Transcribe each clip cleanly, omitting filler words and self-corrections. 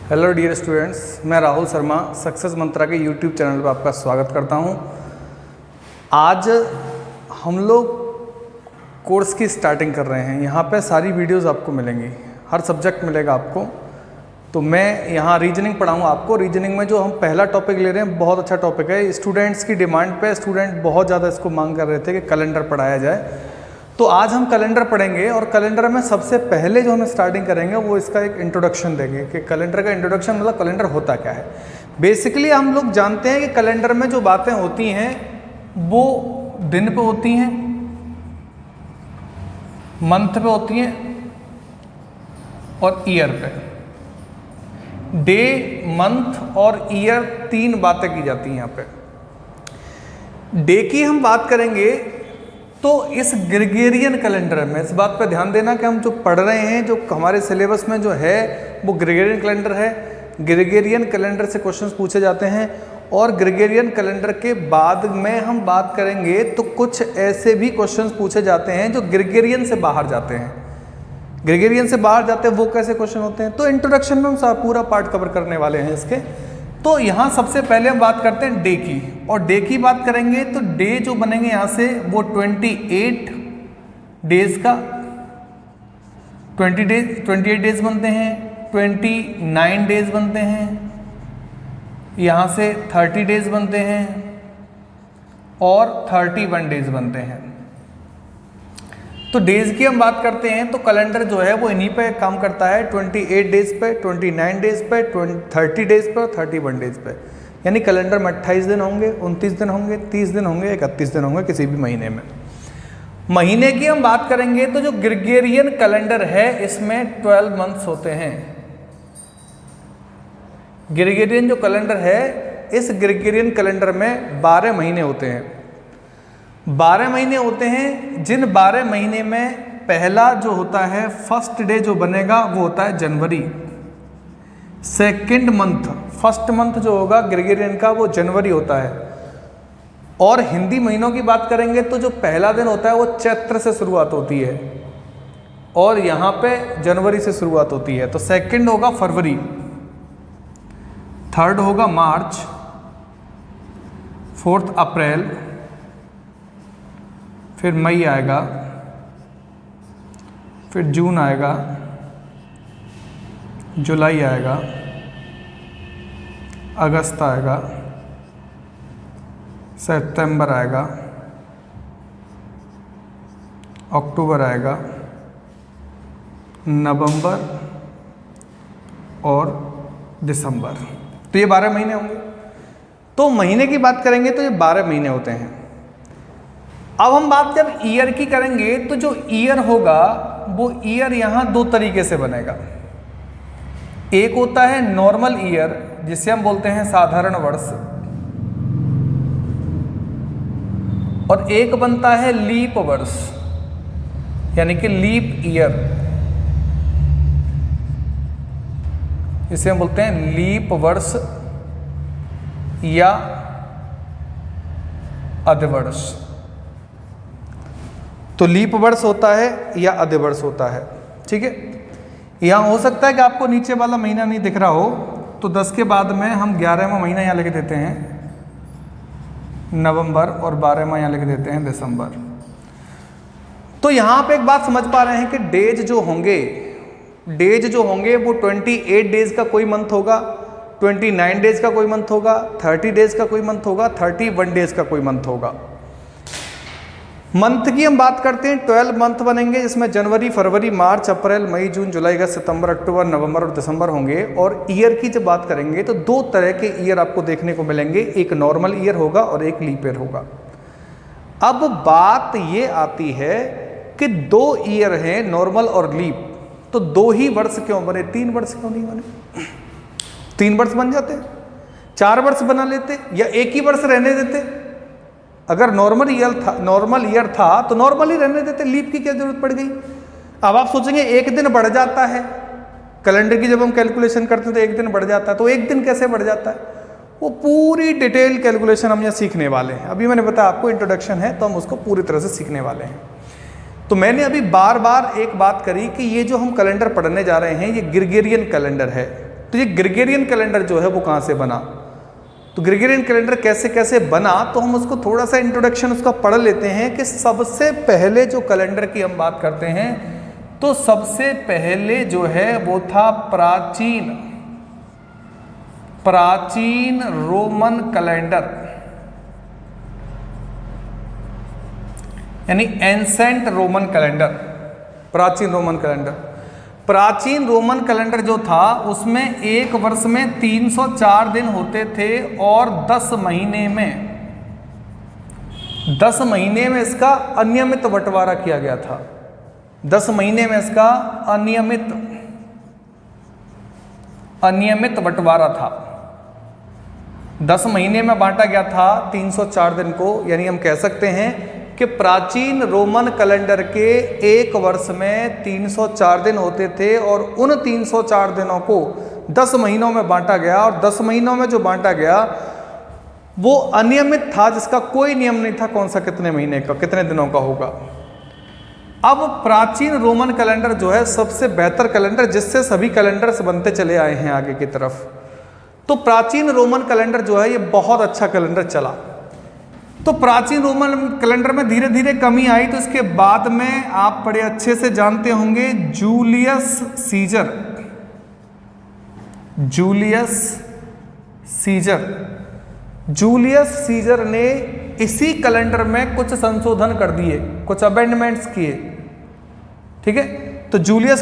Hello dear students, मैं Rahul Sharma success मंत्रा के YouTube channel पर आपका स्वागत करता हूं। आज हम लोग कोर्स की स्टार्टिंग कर रहे हैं। यहाँ पे सारी वीडियोस आपको मिलेंगी, हर सब्जेक्ट मिलेगा आपको। तो मैं यहाँ रीजनिंग पढ़ाऊँगा आपको। रीजनिंग में जो हम पहला टॉपिक ले रहे हैं बहुत अच्छा टॉपिक है। स्टूडेंट्स की डिमांड पे स्टूडेंट बहुत ज़्यादा इसको मांग कर रहे थे कि कैलेंडर पढ़ाया जाए, तो आज हम कैलेंडर पढ़ेंगे। और कैलेंडर में सबसे पहले जो हम स्टार्टिंग करेंगे वो इसका एक इंट्रोडक्शन देंगे कि कैलेंडर का इंट्रोडक्शन मतलब कैलेंडर होता क्या है। बेसिकली हम लोग जानते हैं कि कैलेंडर में जो बातें होती हैं वो दिन पे होती हैं, मंथ पे होती हैं और ईयर पे। डे, मंथ और ईयर तीन बातें की जाती हैं यहाँ पे। डे की हम बात करेंगे तो इस ग्रेगोरियन कैलेंडर में इस बात पर ध्यान देना कि हम जो पढ़ रहे हैं, जो हमारे सिलेबस में जो है वो ग्रेगोरियन कैलेंडर है। ग्रेगोरियन कैलेंडर से क्वेश्चंस पूछे जाते हैं। और ग्रेगोरियन कैलेंडर के बाद में हम बात करेंगे तो कुछ ऐसे भी क्वेश्चंस पूछे जाते हैं जो ग्रेगोरियन से बाहर जाते हैं। ग्रेगोरियन से बाहर जाते हैं वो कैसे क्वेश्चन होते हैं, तो इंट्रोडक्शन में हम पूरा पार्ट कवर करने वाले हैं इसके। तो यहाँ सबसे पहले हम बात करते हैं डे की, और डे की बात करेंगे तो डे जो बनेंगे यहाँ से वो 28 डेज का 28 डेज बनते हैं, 29 डेज बनते हैं, यहाँ से 30 डेज बनते हैं और 31 डेज बनते हैं। तो डेज की हम बात करते हैं तो कैलेंडर जो है वो इन्हीं पे काम करता है, 28 डेज पे, 29 डेज पे, 30 डेज पे और 31 डेज पे। यानी कैलेंडर में 28 दिन होंगे, 29 दिन होंगे, 30 दिन होंगे, 31 दिन होंगे किसी भी महीने में। महीने की हम बात करेंगे तो जो ग्रेगोरियन कैलेंडर है इसमें 12 मंथ्स होते हैं। ग्रेगोरियन जो कैलेंडर है, इस ग्रेगोरियन कैलेंडर में 12 महीने होते हैं। 12 महीने होते हैं, जिन 12 महीने में पहला जो होता है फर्स्ट डे जो बनेगा वो होता है जनवरी। सेकंड मंथ, फर्स्ट मंथ जो होगा ग्रेगोरियन का वो जनवरी होता है। और हिंदी महीनों की बात करेंगे तो जो पहला दिन होता है वो चैत्र से शुरुआत होती है और यहाँ पे जनवरी से शुरुआत होती है। तो सेकंड होगा फरवरी, थर्ड होगा मार्च, फोर्थ अप्रैल, फिर मई आएगा, फिर जून आएगा, जुलाई आएगा, अगस्त आएगा, सितंबर आएगा, अक्टूबर आएगा, नवंबर और दिसंबर। तो ये 12 महीने होंगे। तो महीने की बात करेंगे तो ये 12 महीने होते हैं। अब हम बात जब ईयर की करेंगे तो जो ईयर होगा वो ईयर यहाँ दो तरीके से बनेगा। एक होता है नॉर्मल ईयर जिसे हम बोलते हैं साधारण वर्ष, और एक बनता है लीप वर्ष यानी कि लीप ईयर, इसे हम बोलते हैं लीप वर्ष या अधिवर्ष। तो लीप वर्ष होता है या अधिवर्ष होता है, ठीक है। यहाँ हो सकता है कि आपको नीचे वाला महीना नहीं दिख रहा हो, तो 10 के बाद में हम 11वां महीना यहाँ लिख देते हैं नवंबर और 12वां यहाँ लिख देते हैं दिसंबर। तो यहाँ पे एक बात समझ पा रहे हैं कि डेज जो होंगे वो 28 डेज का कोई मंथ होगा, 29 डेज का कोई मंथ होगा, 30 डेज का कोई मंथ होगा, 31 डेज का कोई मंथ होगा। मंथ की हम बात करते हैं 12 मंथ बनेंगे, जिसमें जनवरी, फरवरी, मार्च, अप्रैल, मई, जून, जुलाई, अगस्त, सितंबर, अक्टूबर, नवंबर और दिसंबर होंगे। और ईयर की जब बात करेंगे तो दो तरह के ईयर आपको देखने को मिलेंगे, एक नॉर्मल ईयर होगा और एक लीप ईयर होगा। अब बात ये आती है कि दो ईयर हैं नॉर्मल और लीप, तो दो ही वर्ष क्यों बने, 3 वर्ष क्यों नहीं बने? 3 वर्ष बन जाते, 4 वर्ष बना लेते या एक ही वर्ष रहने देते। अगर नॉर्मल ईयर था तो नॉर्मल ही रहने देते, लीप की क्या जरूरत पड़ गई। अब आप सोचेंगे एक दिन बढ़ जाता है, कैलेंडर की जब हम कैलकुलेशन करते हैं तो एक दिन बढ़ जाता है, तो एक दिन कैसे बढ़ जाता है, वो पूरी डिटेल कैलकुलेशन हम यहाँ सीखने वाले हैं। अभी मैंने बताया आपको इंट्रोडक्शन है तो हम उसको पूरी तरह से सीखने वाले हैं। तो मैंने अभी बार बार एक बात करी कि ये जो हम कैलेंडर पढ़ने जा रहे हैं ये ग्रेगोरियन कैलेंडर है। तो ये ग्रेगोरियन कैलेंडर जो है वो कहाँ से बना, तो ग्रेगोरियन कैलेंडर कैसे कैसे बना, तो हम उसको थोड़ा सा इंट्रोडक्शन उसका पढ़ लेते हैं कि सबसे पहले जो कैलेंडर की हम बात करते हैं तो सबसे पहले जो है वो था प्राचीन रोमन कैलेंडर, यानी एंसेंट रोमन कैलेंडर, प्राचीन रोमन कैलेंडर। प्राचीन रोमन कैलेंडर जो था उसमें एक वर्ष में 304 दिन होते थे और 10 महीने में इसका अनियमित बंटवारा किया गया था। 10 महीने में इसका अनियमित बंटवारा था। 10 महीने में बांटा गया था 304 दिन को, यानी हम कह सकते हैं कि प्राचीन रोमन कैलेंडर के एक वर्ष में 304 दिन होते थे और उन 304 दिनों को 10 महीनों में बांटा गया, और 10 महीनों में जो बांटा गया वो अनियमित था, जिसका कोई नियम नहीं था कौन सा कितने महीने का कितने दिनों का होगा। अब प्राचीन रोमन कैलेंडर जो है सबसे बेहतर कैलेंडर, जिससे सभी कैलेंडर्स बनते चले आए हैं आगे की तरफ। तो प्राचीन रोमन कैलेंडर जो है ये बहुत अच्छा कैलेंडर चला। तो प्राचीन रोमन कैलेंडर में धीरे धीरे कमी आई, तो इसके बाद में आप बड़े अच्छे से जानते होंगे जूलियस सीजर ने इसी कैलेंडर में कुछ संशोधन कर दिए, कुछ अमेंडमेंट्स किए। ठीक है, तो जूलियस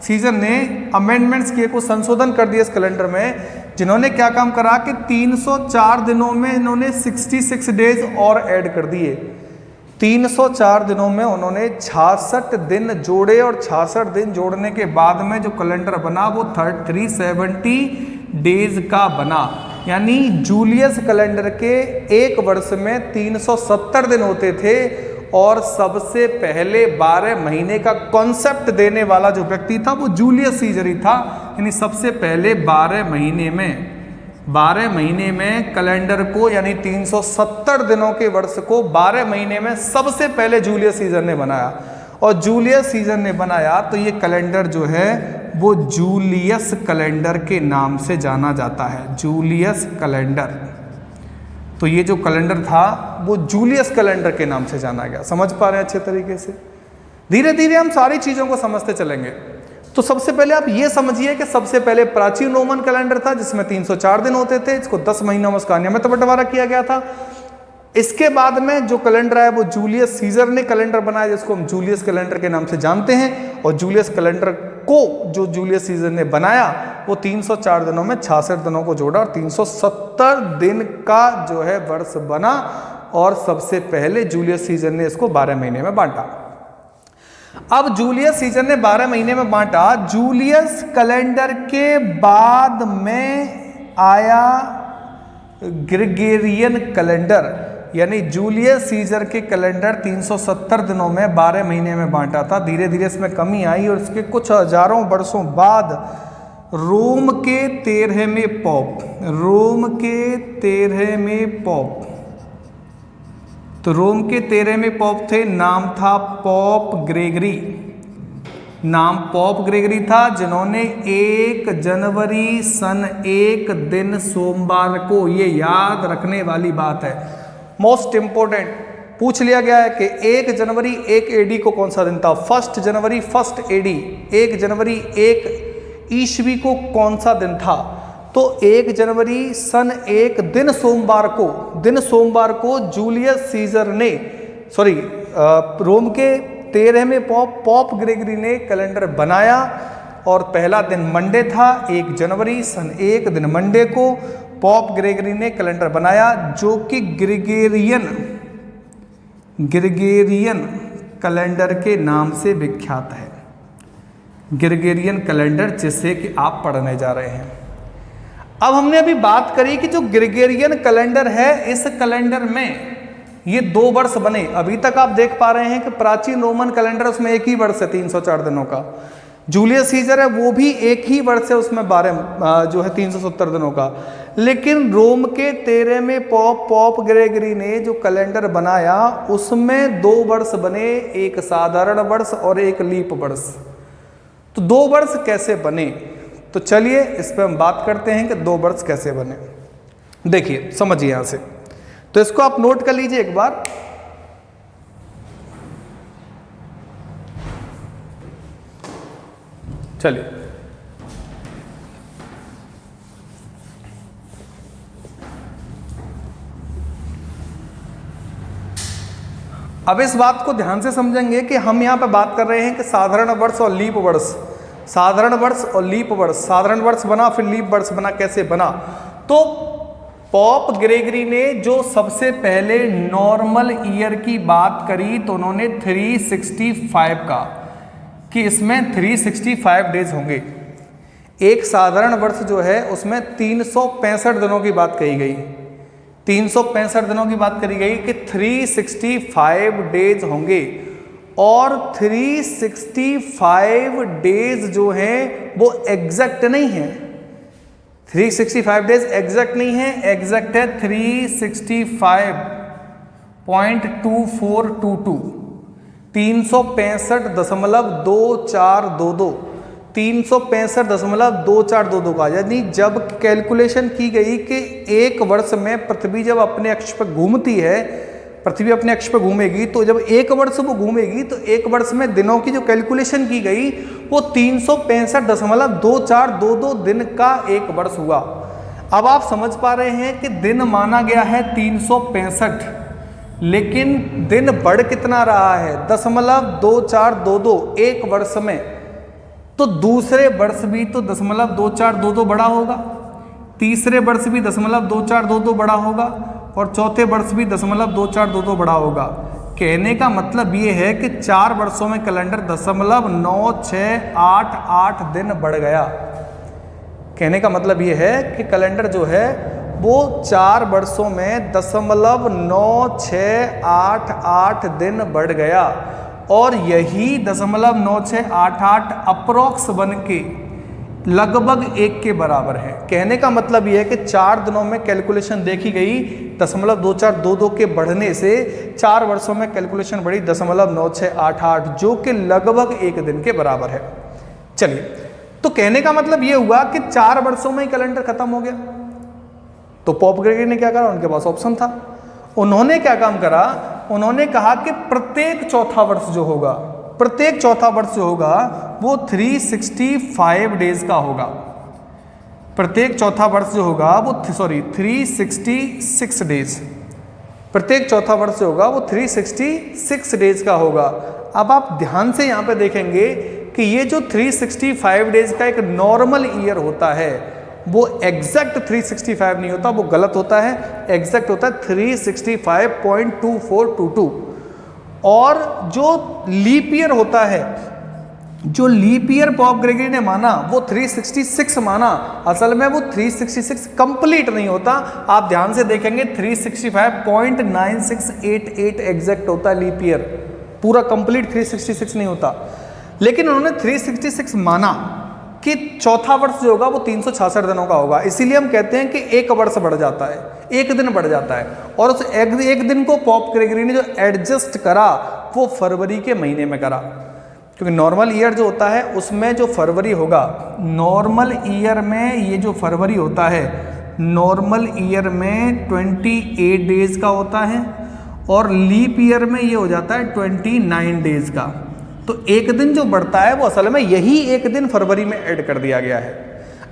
सीजर ने अमेंडमेंट्स किए, कुछ संशोधन कर दिए इस कैलेंडर में, जिन्होंने क्या काम करा कि 304 दिनों में इन्होंने 66 डेज और ऐड कर दिए। 304 दिनों में उन्होंने 66 दिन जोड़े, और 66 दिन जोड़ने के बाद में जो कैलेंडर बना वो 370 डेज का बना। यानी जूलियस कैलेंडर के एक वर्ष में 370 दिन होते थे, और सबसे पहले 12 महीने का कॉन्सेप्ट देने वाला जो व्यक्ति था वो जूलियस सीजर ही था। यानी सबसे पहले 12 महीने में कैलेंडर को, यानी 370 दिनों के वर्ष को 12 महीने में सबसे पहले जूलियस सीजर ने बनाया। और जूलियस सीजर ने बनाया तो ये कैलेंडर जो है वो जूलियस कैलेंडर के नाम से जाना जाता है, जूलियस कैलेंडर। तो ये जो कैलेंडर था वो जूलियस कैलेंडर के नाम से जाना गया। समझ पा रहे हैं अच्छे तरीके से? धीरे धीरे हम सारी चीज़ों को समझते चलेंगे। तो सबसे पहले आप ये समझिए कि सबसे पहले प्राचीन रोमन कैलेंडर था जिसमें 304 दिन होते थे, इसको 10 महीनों में उसका नियमित बंटवारा किया गया था। इसके बाद में जो कैलेंडर है वो जूलियस सीजर ने कैलेंडर बनाया, जिसको हम जूलियस कैलेंडर के नाम से जानते हैं। और जूलियस कैलेंडर को जो जूलियस सीजर ने बनाया वो 304 दिनों में 66 दिनों को जोड़ा और 370 दिन का जो है वर्ष बना। और सबसे पहले जूलियस सीजर ने इसको 12 महीने में बांटा। अब जूलियस सीजर ने 12 महीने में बांटा। जूलियस कैलेंडर के बाद में आया ग्रेगोरियन कैलेंडर, यानी जूलियस सीजर के कैलेंडर 370 दिनों में 12 महीने में बांटा था। धीरे धीरे इसमें कमी आई और इसके कुछ हजारों वर्षों बाद रोम के 13वें पोप, तो रोम के 13वें पोप थे, नाम था पोप ग्रेगरी था, जिन्होंने 1 जनवरी सन 1 दिन सोमवार को, ये याद रखने वाली बात है, मोस्ट इंपोर्टेंट, पूछ लिया गया है कि 1 जनवरी 1 एडी को कौन सा दिन था? 1 जनवरी 1 एडी, 1 जनवरी 1 ईस्वी को कौन सा दिन था? तो 1 जनवरी सन 1 दिन सोमवार को जूलियस सीजर ने, रोम के 13वें पोप ग्रेगरी ने कैलेंडर बनाया। और पहला दिन मंडे था, 1 जनवरी सन 1 दिन मंडे को पोप ग्रेगरी ने कैलेंडर बनाया, जो कि ग्रेगोरियन कैलेंडर के नाम से विख्यात है। ग्रेगोरियन कैलेंडर जिसे कि आप पढ़ने जा रहे हैं। अब हमने अभी बात करी कि जो ग्रेगोरियन कैलेंडर है, इस कैलेंडर में ये 2 वर्ष बने। अभी तक आप देख पा रहे हैं कि प्राचीन रोमन कैलेंडर उसमें एक ही वर्ष है 304 दिनों का। जूलियस सीजर है वो भी एक ही वर्ष है, उसमें 12 जो है 370 दिनों का। लेकिन रोम के 13वें पोप ग्रेगरी ने जो कैलेंडर बनाया उसमें 2 वर्ष बने, एक साधारण वर्ष और एक लीप वर्ष। तो 2 वर्ष कैसे बने, तो चलिए इस पर हम बात करते हैं कि 2 वर्ष कैसे बने। देखिए समझिए यहां से, तो इसको आप नोट कर लीजिए एक बार। चलिए अब इस बात को ध्यान से समझेंगे कि हम यहां पे बात कर रहे हैं कि साधारण वर्ष और लीप वर्ष, साधारण वर्ष और लीप वर्ष, साधारण वर्ष बना फिर लीप वर्ष बना, कैसे बना। तो पॉप ग्रेगरी ने जो सबसे पहले नॉर्मल ईयर की बात करी तो उन्होंने 365 का, कि इसमें 365 डेज होंगे। एक साधारण वर्ष जो है उसमें 365 दिनों की बात कही गई, 365 दिनों की बात करी गई कि 365 डेज होंगे। और 365 डेज जो हैं वो एग्जैक्ट नहीं है, 365 डेज एग्जैक्ट नहीं है, एग्जैक्ट है 365.2422, 365.2422, 365.2422 का, यानी जब कैलकुलेशन की गई कि एक वर्ष में पृथ्वी जब अपने अक्ष पर घूमती है, पृथ्वी अपने अक्ष पर घूमेगी, तो जब एक वर्ष वो घूमेगी तो एक वर्ष में दिनों की जो कैलकुलेशन की गई वो 365.2422 दिन का एक वर्ष हुआ। अब आप समझ पा रहे हैं कि दिन माना गया है 365, लेकिन दिन बढ़ कितना रहा है, 0.2422 एक वर्ष में। तो दूसरे वर्ष भी तो 0.2422 बड़ा होगा, तीसरे वर्ष भी 0.2422 बड़ा होगा, और चौथे वर्ष भी 0.2422 बड़ा होगा। कहने का मतलब ये है कि 4 वर्षों में कैलेंडर 0.9688 दिन बढ़ गया। कहने का मतलब ये है कि कैलेंडर जो है वो 4 वर्षों में 0.9688 दिन बढ़ गया, और यही 0.9688 अप्रोक्स बन के लगभग 1 के बराबर है। कहने का मतलब यह है कि 4 दिनों में कैलकुलेशन देखी गई 0.2422 के बढ़ने से 4 वर्षों में कैलकुलेशन बढ़ी 0.9688, जो कि लगभग 1 दिन के बराबर है। चलिए, तो कहने का मतलब यह हुआ कि 4 वर्षों में ही कैलेंडर खत्म हो गया। तो पॉप ग्रेगरी ने क्या करा, उनके पास ऑप्शन था, उन्होंने क्या काम करा, उन्होंने कहा कि प्रत्येक चौथा वर्ष जो होगा, प्रत्येक चौथा वर्ष जो होगा वो 365 डेज का होगा। प्रत्येक चौथा वर्ष जो होगा वो 366 डेज, प्रत्येक चौथा वर्ष जो होगा वो 366 डेज का होगा। अब आप ध्यान से यहाँ पे देखेंगे कि ये जो 365 डेज का एक नॉर्मल ईयर होता है वो एग्जैक्ट 365 नहीं होता, वो गलत होता है, एग्जैक्ट होता है 365.2422। और जो लीप ईयर होता है, जो लीप ईयर पॉप ग्रेगरी ने माना वो 366 माना, असल में वो 366 कंप्लीट नहीं होता। आप ध्यान से देखेंगे 365.9688 एग्जैक्ट होता है लीप ईयर, पूरा कंप्लीट 366 नहीं होता। लेकिन उन्होंने 366 माना कि चौथा वर्ष जो होगा वो 366 दिनों का होगा, इसीलिए हम कहते हैं कि एक वर्ष बढ़ जाता है, एक दिन बढ़ जाता है। और उस एक दिन को पॉप ग्रेगरी ने जो एडजस्ट करा वो फरवरी के महीने में करा, क्योंकि नॉर्मल ईयर जो होता है उसमें जो फरवरी होगा, नॉर्मल ईयर में ये जो फरवरी होता है, नॉर्मल ईयर में 28 डेज का होता है, और लीप ईयर में ये हो जाता है 29 डेज का। तो एक दिन जो बढ़ता है वो असल में यही एक दिन फरवरी में ऐड कर दिया गया है।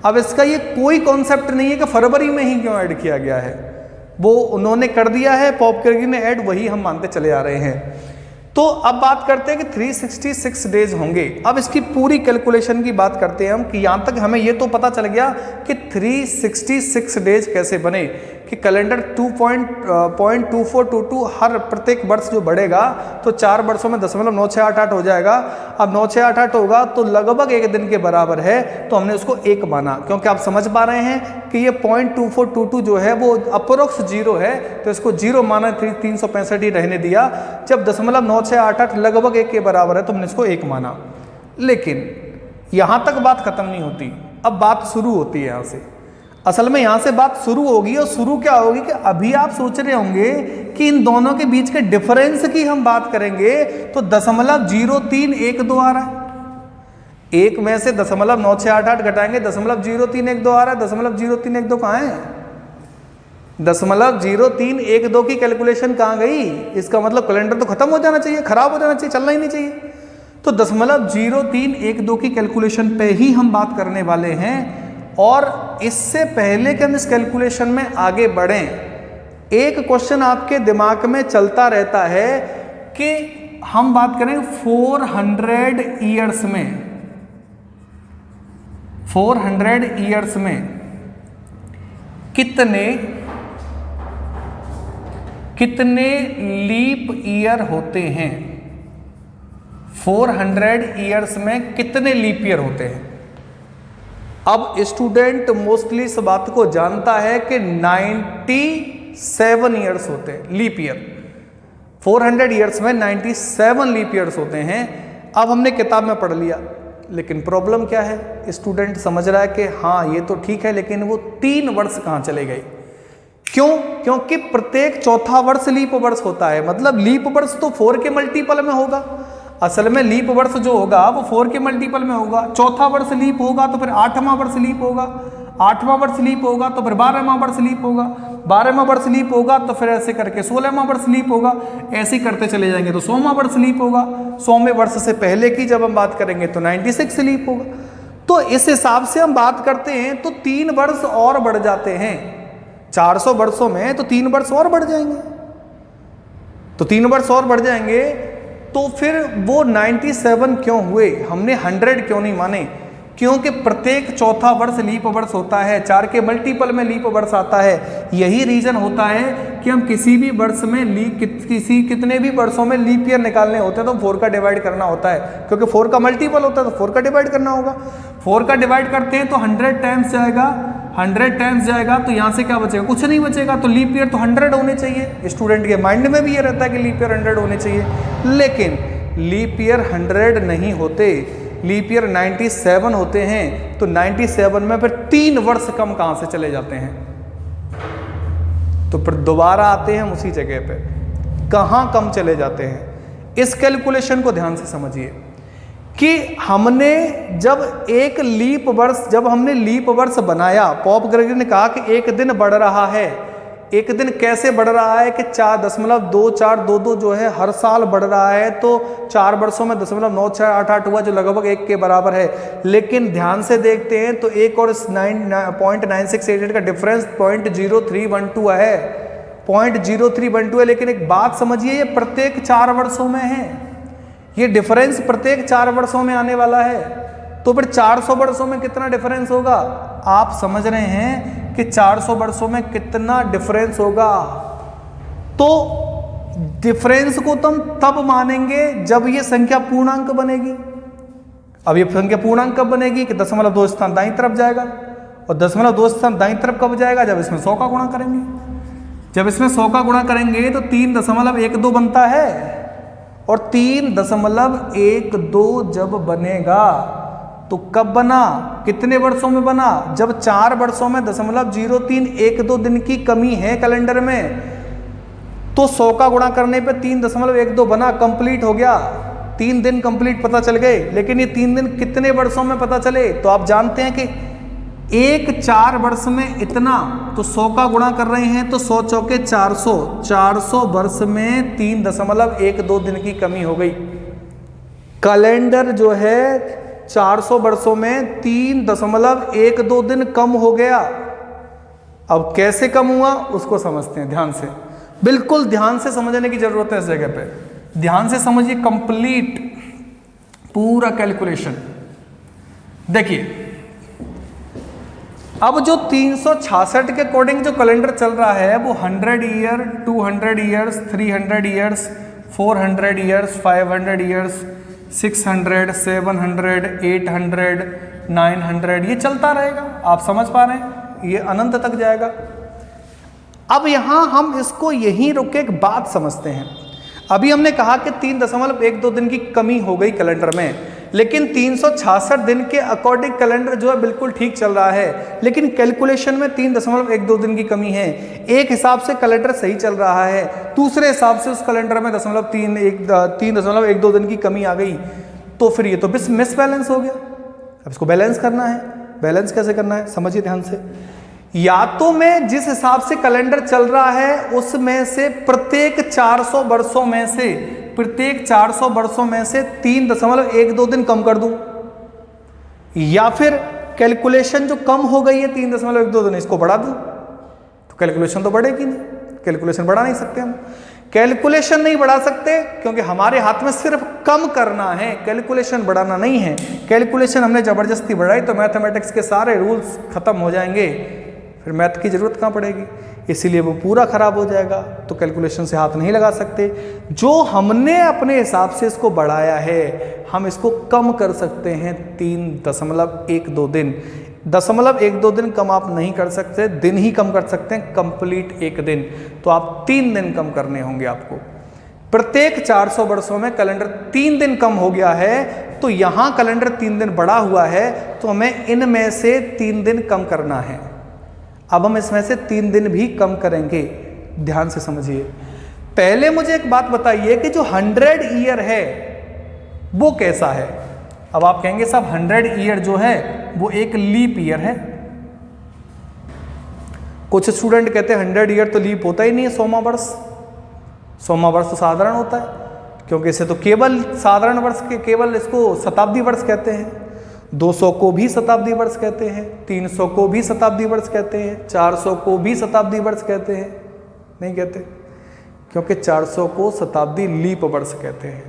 अब इसका ये कोई कॉन्सेप्ट नहीं है कि फरवरी में ही क्यों ऐड किया गया है, वो उन्होंने कर दिया है, पॉप ग्रेगरी ने ऐड, वही हम मानते चले आ रहे हैं। तो अब बात करते हैं कि 366 डेज होंगे। अब इसकी पूरी कैलकुलेशन की बात करते हैं हम, कि यहाँ तक हमें ये तो पता चल गया कि 366 डेज कैसे बने, कि कैलेंडर 2.2422 हर प्रत्येक वर्ष जो बढ़ेगा तो 4 वर्षों में 0.9688 हो जाएगा। अब 9688 होगा तो लगभग 1 दिन के बराबर है, तो हमने उसको 1 माना, क्योंकि आप समझ पा रहे हैं कि ये 0.2422 जो है वो अप्रोक्स 0 है, तो इसको 0 माना, 365 ही रहने दिया। जब 0.9688 लगभग 1 के बराबर है तो हमने इसको 1 माना। लेकिन यहाँ तक बात खत्म नहीं होती, अब बात शुरू होती है यहाँ से। असल में यहाँ से बात शुरू होगी, और शुरू क्या होगी कि अभी आप सोच रहे होंगे कि इन दोनों के बीच के डिफरेंस की हम बात करेंगे तो 0.0312 आ रहा है, 1 में से 0.9688 घटाएंगे 0.0312 आ रहा है। 0.0312 कहाँ है? 0.0312 की कैलकुलेशन कहाँ गई? इसका मतलब कैलेंडर तो खत्म हो जाना चाहिए, खराब हो जाना चाहिए, चलना ही नहीं चाहिए। तो 0.0312 की कैलकुलेशन पे ही हम बात करने वाले हैं। और इससे पहले कि हम इस कैलकुलेशन में आगे बढ़ें, एक क्वेश्चन आपके दिमाग में चलता रहता है कि हम बात करें 400 ईयर्स में, 400 ईयर्स में कितने लीप ईयर होते हैं? 400 ईयर्स में कितने लीप ईयर होते हैं? अब स्टूडेंट मोस्टली इस बात को जानता है कि 97 ईयर्स होते हैं लीप ईयर। 400 ईयर्स में 97 लीप ईयर्स होते हैं। अब हमने किताब में पढ़ लिया, लेकिन प्रॉब्लम क्या है? स्टूडेंट समझ रहा है कि हाँ ये तो ठीक है, लेकिन वो 3 वर्ष कहाँ चले गए? क्यों? क्योंकि प्रत्येक चौथा वर्ष लीप वर्ष होता है। मतलब लीप वर्ष तो 4 के मल्टीपल में होगा। असल में लीप वर्ष जो होगा वो 4 के मल्टीपल में होगा। चौथा वर्ष लीप होगा तो फिर 8वां वर्ष लीप होगा, 8वां वर्ष लीप होगा तो फिर 12वां वर्ष लीप होगा, 12वां वर्ष लीप होगा तो फिर ऐसे करके 16वां वर्ष लीप होगा। ऐसे ही करते चले जाएंगे तो 100वां वर्ष लीप होगा। 100वें वर्ष से पहले की जब हम बात करेंगे तो 96 लीप होगा। तो इस हिसाब से हम बात करते हैं तो 3 वर्ष और बढ़ जाते हैं। 400 वर्षों में तो 3 वर्ष और बढ़ जाएंगे, तो 3 वर्ष और बढ़ जाएंगे। तो फिर वो 97 क्यों हुए? हमने 100 क्यों नहीं माने? क्योंकि प्रत्येक चौथा वर्ष लीप वर्ष होता है, 4 के मल्टीपल में लीप वर्ष आता है। यही रीजन होता है कि हम किसी भी वर्ष में कितने भी वर्षों में लीप ईयर निकालने होते हैं तो 4 का डिवाइड करना होता है, क्योंकि 4 का मल्टीपल होता है तो 4 का डिवाइड करना होगा। 4 का डिवाइड करते हैं तो 100 टाइम्स जाएगा, 100 टाइम्स जाएगा तो यहाँ से क्या बचेगा? कुछ नहीं बचेगा। तो लीप ईयर तो 100 होने चाहिए। स्टूडेंट के माइंड में भी ये रहता है कि लीप ईयर 100 होने चाहिए, लेकिन लीप ईयर 100 नहीं होते, लीप ईयर 97 होते हैं। तो 97 में फिर 3 वर्ष कम कहाँ से चले जाते हैं? तो फिर दोबारा आते हैं हम उसी जगह पे, कहाँ कम चले जाते हैं? इस कैलकुलेशन को ध्यान से समझिए कि हमने जब हमने लीप वर्ष बनाया, पॉप ग्रेगरी ने कहा कि एक दिन बढ़ रहा है। एक दिन कैसे बढ़ रहा है कि 4.2422 जो है हर साल बढ़ रहा है। तो 4 वर्षों में 0.9688 हुआ, जो लगभग 1 के बराबर है। लेकिन ध्यान से देखते हैं तो 1 और 0.9688 का डिफरेंस 0.0312 है, 0.0312 है। लेकिन एक बात समझिए, ये प्रत्येक 4 वर्षों में है, ये डिफरेंस प्रत्येक 4 वर्षों में आने वाला है। तो फिर 400 वर्षों में कितना डिफरेंस होगा? आप समझ रहे हैं कि 400 वर्षों में कितना डिफरेंस होगा? तो डिफरेंस को तुम तब मानेंगे जब ये संख्या पूर्णांक बनेगी। अब ये संख्या पूर्णांक कब बनेगी कि 0.2 स्थान दाईं तरफ जाएगा, और 0.2 स्थान दाईं तरफ कब जाएगा? जब इसमें 100 का गुणा करेंगे। जब इसमें 100 का गुणा करेंगे तो 3.12 बनता है, और 3.12 जब बनेगा तो कब बना? कितने वर्षों में बना? जब 4 वर्षों में 0.0312 दिन की कमी है कैलेंडर में, तो 100 का गुणा करने पे 3.12 बना, कंप्लीट हो गया। 3 दिन कंप्लीट पता चल गए। लेकिन ये 3 दिन कितने वर्षों में पता चले? तो आप जानते हैं कि 4 वर्ष में इतना, तो 100 का गुणा कर रहे हैं तो 100 चौके 400, 400 वर्ष में 3.12 दिन की कमी हो गई। कैलेंडर जो है 400 वर्षों में 3.12 दिन कम हो गया। अब कैसे कम हुआ उसको समझते हैं ध्यान से, बिल्कुल ध्यान से समझने की जरूरत है इस जगह पे। ध्यान से समझिए कंप्लीट पूरा कैलकुलेशन। देखिए, अब जो 366 के अकॉर्डिंग जो कैलेंडर चल रहा है वो 100 year, 200 years, 300 years, 400 years, 500 years, 600, 700, 800, 900, ये चलता रहेगा। आप समझ पा रहे हैं? ये अनंत तक जाएगा। अब यहां हम इसको यहीं रुक के एक बात समझते हैं। अभी हमने कहा कि 3.12 दिन की कमी हो गई कैलेंडर में, लेकिन 366 दिन के अकॉर्डिंग कैलेंडर जो है बिल्कुल ठीक चल रहा है। लेकिन कैलकुलेशन में 3.12 दिन की कमी है। एक हिसाब से कैलेंडर सही चल रहा है, दूसरे हिसाब से उस कैलेंडर में 3.12 दिन की कमी आ गई। तो फिर ये तो मिसबैलेंस हो गया। अब इसको बैलेंस करना है। बैलेंस कैसे करना है समझिए ध्यान से। या तो मैं जिस हिसाब से कैलेंडर चल रहा है उसमें से प्रत्येक 400 वर्षों में से 3.12 दिन कम कर दूं, या फिर कैलकुलेशन जो कम हो गई है 3.12 दिन इसको बढ़ा दूं। तो कैलकुलेशन तो बढ़ेगी नहीं, कैलकुलेशन बढ़ा नहीं सकते हम। कैलकुलेशन नहीं बढ़ा सकते क्योंकि हमारे हाथ में सिर्फ कम करना है, कैलकुलेशन बढ़ाना नहीं है। कैलकुलेशन हमने जबरदस्ती बढ़ाई तो मैथमेटिक्स के सारे रूल्स खत्म हो जाएंगे, फिर मैथ की जरूरत कहाँ पड़ेगी, इसीलिए वो पूरा खराब हो जाएगा। तो कैलकुलेशन से हाथ नहीं लगा सकते। जो हमने अपने हिसाब से इसको बढ़ाया है हम इसको कम कर सकते हैं 3.12 दिन। 0.12 दिन कम आप नहीं कर सकते, दिन ही कम कर सकते हैं, कंप्लीट 1 दिन। तो आप 3 दिन कम करने होंगे आपको। प्रत्येक 400 वर्षों में कैलेंडर 3 दिन कम हो गया है, तो यहां कैलेंडर 3 दिन बढ़ा हुआ है, तो हमें इनमें से 3 दिन कम करना है। अब हम इसमें से 3 दिन भी कम करेंगे, ध्यान से समझिए। पहले मुझे एक बात बताइए कि जो 100 ईयर है वो कैसा है। अब आप कहेंगे साहब 100 ईयर जो है वो एक लीप ईयर है। कुछ स्टूडेंट कहते हैं 100 ईयर तो लीप होता ही नहीं है, 100वां वर्ष। 100वां वर्ष तो साधारण होता है, क्योंकि इसे तो केवल साधारण वर्ष के केवल इसको शताब्दी वर्ष कहते हैं। 200 को भी शताब्दी वर्ष कहते हैं, 300 को भी शताब्दी वर्ष कहते हैं, 400 को भी शताब्दी वर्ष कहते हैं। नहीं कहते, क्योंकि 400 को शताब्दी लीप वर्ष कहते हैं।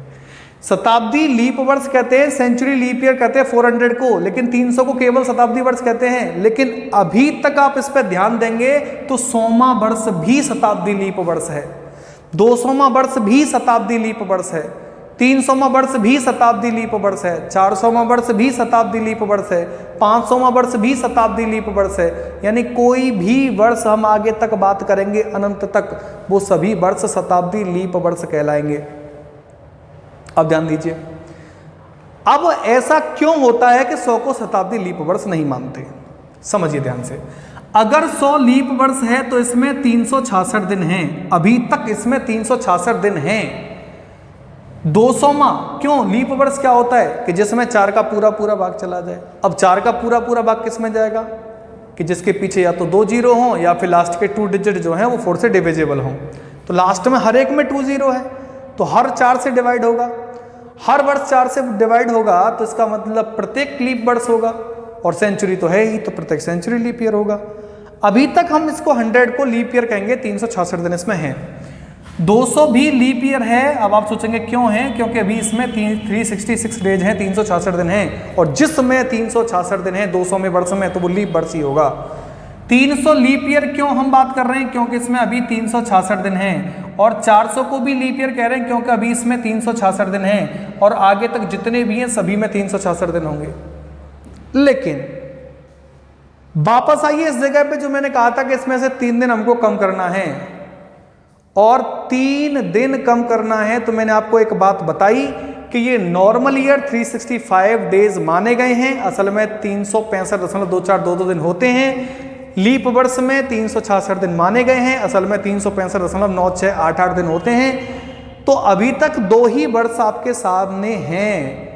शताब्दी लीप वर्ष कहते हैं, सेंचुरी लीप ईयर कहते हैं 400 को, लेकिन 300 को केवल शताब्दी वर्ष कहते हैं। लेकिन अभी तक आप इस पर ध्यान देंगे तो 100वां वर्ष भी शताब्दी लीप वर्ष है, 200वां वर्ष भी शताब्दी लीप वर्ष है, 300वां वर्ष भी शताब्दी लीप वर्ष है, 400वां वर्ष भी शताब्दी लीप वर्ष है, 500वां वर्ष भी शताब्दी लीप वर्ष है। यानी कोई भी वर्ष हम आगे तक बात करेंगे अनंत तक, वो सभी वर्ष शताब्दी लीप वर्ष कहलाएंगे। अब ध्यान दीजिए, अब ऐसा क्यों होता है कि 100 को शताब्दी लीप वर्ष नहीं मानते, समझिए ध्यान से। अगर 100 लीप वर्ष है तो इसमें 366 दिन हैं, अभी तक इसमें 366 दिन हैं। 200वां क्यों लीप वर्ष क्या होता है कि जिसमें 4 का पूरा पूरा भाग चला जाए। अब 4 का पूरा पूरा भाग किस में जाएगा कि जिसके पीछे या तो 2 जीरो हों या फिर लास्ट के 2 डिजिट जो हैं वो 4 से डिविजिबल हों। तो लास्ट में हर एक में 2 जीरो है, तो हर 4 से डिवाइड होगा, हर वर्ष 4 से डिवाइड होगा, तो इसका मतलब प्रत्येक लीप वर्ष होगा। और सेंचुरी तो है ही, तो प्रत्येक सेंचुरी लीप ईयर होगा। अभी तक हम इसको 100 को लीप ईयर कहेंगे, 366 दिन इसमें है। 200 भी लीप ईयर है। अब आप सोचेंगे क्यों है, क्योंकि अभी इसमें 366 डेज हैं, 366 दिन हैं, और जिसमें 366 दिन हैं 200 में वर्ष में, तो वो लीप वर्ष ही होगा। 300 लीप ईयर क्यों हम बात कर रहे हैं, क्योंकि इसमें अभी 366 दिन हैं। और 400 को भी लीप ईयर कह रहे हैं क्योंकि अभी इसमें 366 दिन हैं, और आगे तक जितने भी हैं सभी में 366 दिन होंगे। लेकिन वापस आइए इस जगह पे जो मैंने कहा था कि इसमें से 3 दिन हमको कम करना है, और 3 दिन कम करना है, तो मैंने आपको एक बात बताई कि ये नॉर्मल ईयर 365 डेज माने गए हैं। असल में 365.2422 दिन होते हैं। लीप वर्ष में 366 दिन माने गए हैं, असल में 365.9688 दिन होते हैं। तो अभी तक 2 ही वर्ष आपके सामने हैं।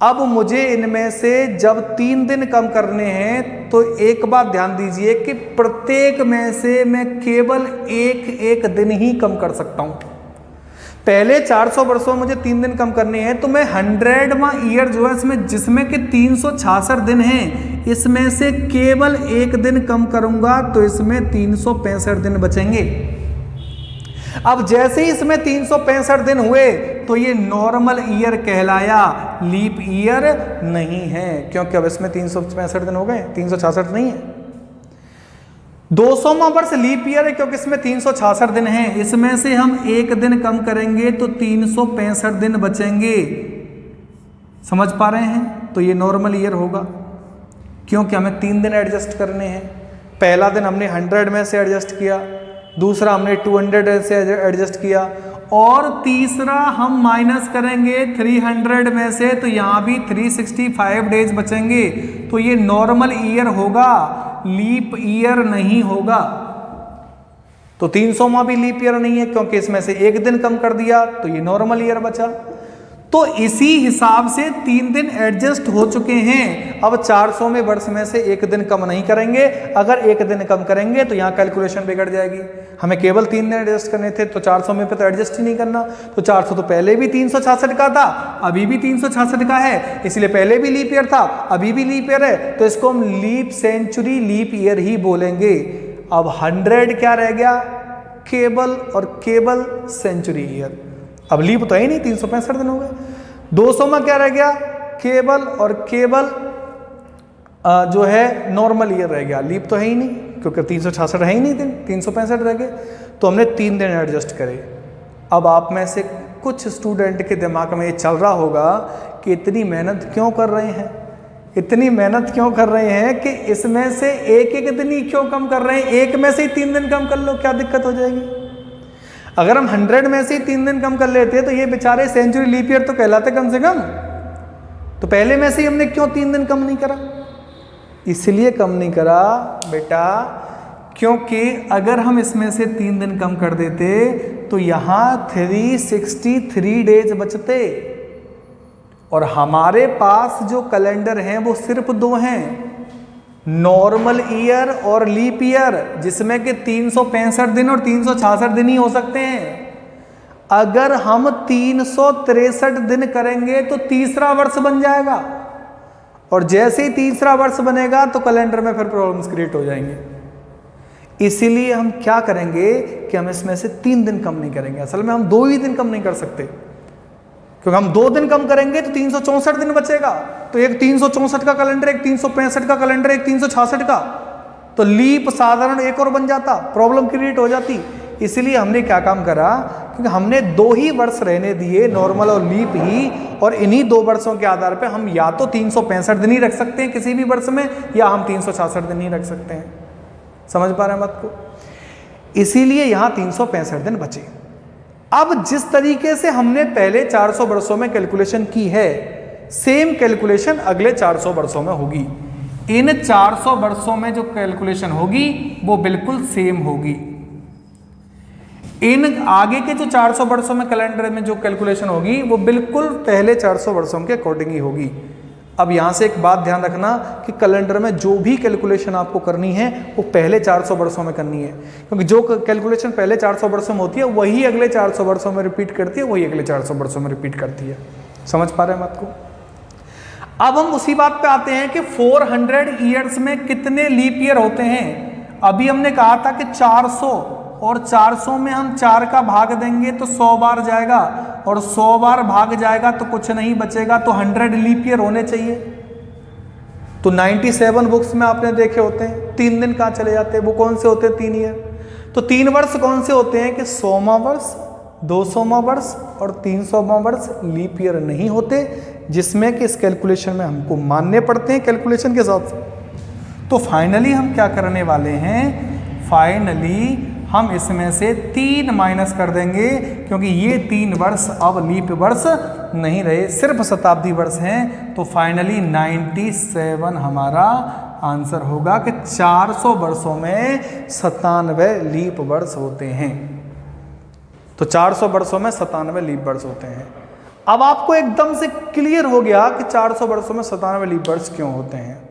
अब मुझे इनमें से जब 3 दिन कम करने हैं, तो एक बात ध्यान दीजिए कि प्रत्येक में से मैं केवल एक दिन ही कम कर सकता हूं। पहले 400 वर्षों में मुझे 3 दिन कम करने हैं, तो मैं 100वां ईयर जो है इसमें जिसमें कि 366 दिन हैं, इसमें से केवल 1 दिन कम करूंगा, तो इसमें 365 दिन बचेंगे। अब जैसे ही इसमें 365 दिन हुए तो ये नॉर्मल ईयर कहलाया, लीप ईयर नहीं है, क्योंकि अब इसमें 365 दिन हो गए, 366 नहीं है। 200वां वर्ष लीप ईयर है क्योंकि इसमें 366 दिन हैं, इसमें से हम 1 दिन कम करेंगे तो 365 दिन बचेंगे। समझ पा रहे हैं? तो ये नॉर्मल ईयर होगा, क्योंकि हमें 3 दिन एडजस्ट करने हैं। पहला दिन हमने 100 में से एडजस्ट किया, दूसरा हमने 200 से एडजस्ट किया, और तीसरा हम माइनस करेंगे 300 में से, तो यहाँ भी 365 डेज बचेंगे। तो ये नॉर्मल ईयर होगा, लीप ईयर नहीं होगा। तो 300वां भी लीप ईयर नहीं है क्योंकि इसमें से 1 दिन कम कर दिया, तो ये नॉर्मल ईयर बचा। तो इसी हिसाब से 3 दिन एडजस्ट हो चुके हैं। अब 400 में वर्ष में से 1 दिन कम नहीं करेंगे। अगर 1 दिन कम करेंगे तो यहाँ कैलकुलेशन बिगड़ जाएगी। हमें केवल 3 दिन एडजस्ट करने थे, तो 400 में पे तो एडजस्ट ही नहीं करना। तो 400 तो पहले भी 366 का था, अभी भी 366 का है, इसलिए पहले भी लीप ईयर था, अभी भी लीप ईयर है, तो इसको हम लीप सेंचुरी, लीप ईयर ही बोलेंगे। अब 100 क्या रह गया? केवल और केवल सेंचुरी ईयर। अब लीप तो है ही नहीं, 365 दिन हो गए। 200 में क्या रह गया? केवल और केवल जो है नॉर्मल ईयर रह गया। लीप तो है ही नहीं, क्योंकि 366 है ही नहीं दिन, 365 रह गए। तो हमने 3 दिन एडजस्ट करे। अब आप में से कुछ स्टूडेंट के दिमाग में ये चल रहा होगा कि इतनी मेहनत क्यों कर रहे हैं, इतनी मेहनत क्यों कर रहे हैं कि इसमें से एक दिन ही क्यों कम कर रहे हैं? एक में से ही 3 दिन कम कर लो, क्या दिक्कत हो जाएगी? अगर हम 100 में से ही 3 दिन कम कर लेते तो ये बेचारे सेंचुरी लीप ईयर तो कहलाते कम से कम। तो पहले में से ही हमने क्यों 3 दिन कम नहीं करा? इसलिए कम नहीं करा बेटा, क्योंकि अगर हम इसमें से 3 दिन कम कर देते तो यहाँ 363 डेज बचते, और हमारे पास जो कैलेंडर हैं वो सिर्फ 2 हैं, नॉर्मल ईयर और लीप ईयर, जिसमें कि 365 दिन और 366 दिन ही हो सकते हैं। अगर हम 363 दिन करेंगे तो तीसरा वर्ष बन जाएगा, और जैसे ही तीसरा वर्ष बनेगा तो कैलेंडर में फिर प्रॉब्लम्स क्रिएट हो जाएंगे। इसीलिए हम क्या करेंगे कि हम इसमें से 3 दिन कम नहीं करेंगे। असल में हम 2 ही दिन कम नहीं कर सकते, क्योंकि हम 2 दिन कम करेंगे तो 364 दिन बचेगा। तो एक 364 का कैलेंडर, एक 365 का कैलेंडर, एक 366 का, तो लीप साधारण एक और बन जाता, प्रॉब्लम क्रिएट हो जाती। इसलिए हमने क्या काम करा, क्योंकि हमने 2 ही वर्ष रहने दिए, नॉर्मल और लीप ही, और इन्हीं 2 वर्षों के आधार पे हम या तो 365 दिन ही रख सकते हैं किसी भी वर्ष में, या हम 366 दिन ही रख सकते हैं। समझ पा रहे हैं बात को? इसीलिए यहाँ 365 दिन बचे। अब जिस तरीके से हमने पहले 400 वर्षों में कैलकुलेशन की है, सेम कैलकुलेशन अगले 400 वर्षों में होगी। इन 400 वर्षों में जो कैलकुलेशन होगी वो बिल्कुल सेम होगी। इन आगे के जो 400 वर्षों में कैलेंडर में जो कैलकुलेशन होगी वो बिल्कुल पहले 400 वर्षों के अकॉर्डिंग ही होगी। अब यहाँ से एक बात ध्यान रखना कि कैलेंडर में जो भी कैलकुलेशन आपको करनी है वो पहले 400 वर्षों में करनी है, क्योंकि जो कैलकुलेशन पहले 400 वर्षों में होती है वही अगले 400 वर्षों में रिपीट करती है, वही अगले 400 वर्षों में रिपीट करती है। समझ पा रहे हैं बात को? अब हम उसी बात पे आते हैं कि 400 ईयर्स में कितने लीप ईयर होते हैं। अभी हमने कहा था कि 400, और 400 में हम 4 का भाग देंगे तो 100 बार जाएगा, और 100 बार भाग जाएगा तो कुछ नहीं बचेगा, तो 100 लीप ईयर होने चाहिए। तो 97 बुक्स में आपने देखे होते हैं 3 दिन कहाँ चले जाते हैं, वो कौन से होते हैं? 3 ईयर। तो 3 वर्ष कौन से होते हैं कि 100वां वर्ष, 200वां वर्ष और 300वां वर्ष लीप ईयर नहीं होते, जिसमें कि इस कैलकुलेशन में हमको मानने पड़ते हैं कैलकुलेशन के साथ। तो फाइनली हम क्या करने वाले हैं, फाइनली हम इसमें से 3 माइनस कर देंगे, क्योंकि ये 3 वर्ष अब लीप वर्ष नहीं रहे, सिर्फ शताब्दी वर्ष हैं। तो फाइनली 97 हमारा आंसर होगा कि 400 वर्षों में 97 लीप वर्ष होते हैं। तो 400 वर्षों में 97 लीप वर्ष होते हैं। अब आपको एकदम से क्लियर हो गया कि 400 वर्षों में 97 लीप वर्ष क्यों होते हैं।